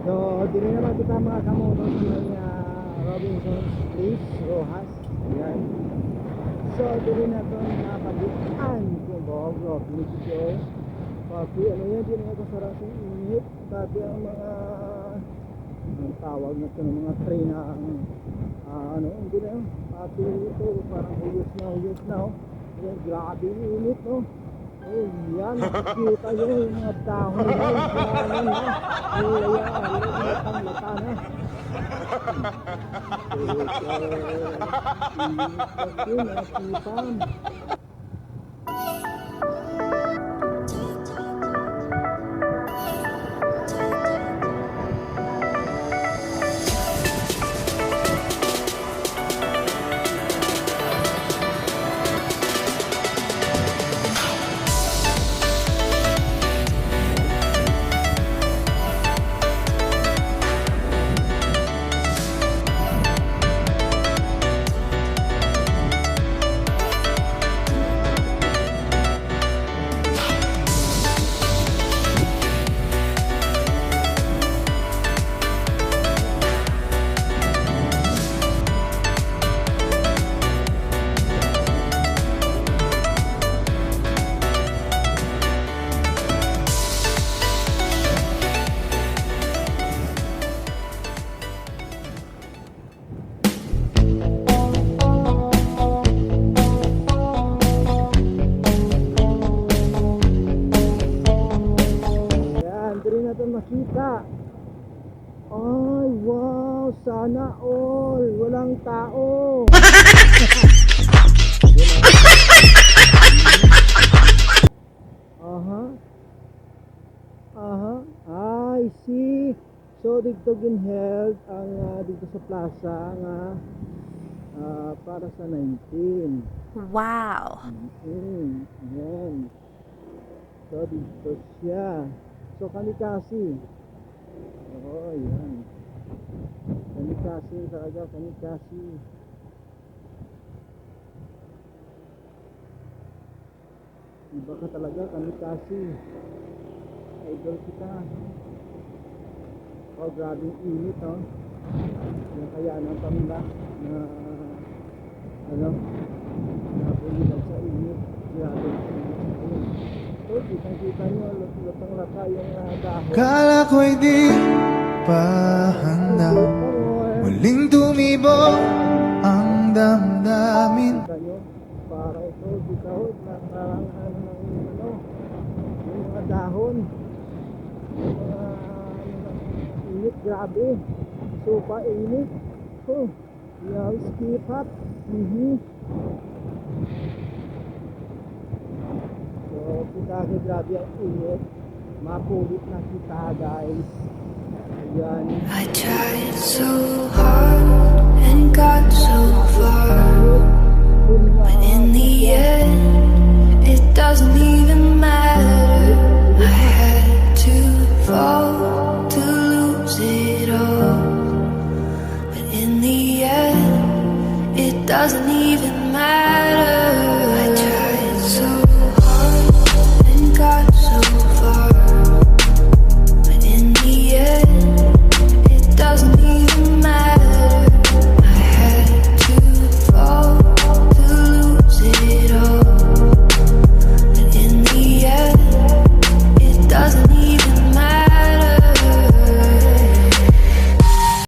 So, di rin naman kita mga kamoto sa may Robinson's Place, Rojas. Ayan. So, di rin na ito nakabukaan kung bawag video. Pati ano yan, di rin ito sarang sa init. Pati ang mga ang tawag na ito ng mga train na ano, hindi na yun. Pati ito, parang huyos na. Ayan, grabe yung init, no? Oh, yan, nakikita yun, yung mga dahon na yun, ano na, lata na. Yun, nakikita. Makita. Ay, wow, sana all walang tao. I see. So dito gin held ang dito sa plaza nga para sa 19. Wow. Yan. So dito siya. So kamikasi. Oh, yan. Kamikasi talaga, kamikasi. Iba ka talaga, kamikasi. Idol kita. Oh, grabe init, oh. Yung kaya ng pamila na ano, nabulilag sa init. Grabe. Ayun. So, kitang-kita nyo, lutang-lata yung dahon. Kala ko'y di pa handa, muling tumibok ang damdamin. Para ito, bitahod na parang ano, yung mga dahon, yung mga init, grabe. Sopa init. Oh, yaw, skip up. So, kita ko grabe ang init. Mapulit na kita, guys. Ayan. I tried so hard and got so far, but in the end, it doesn't even matter. I had to fall.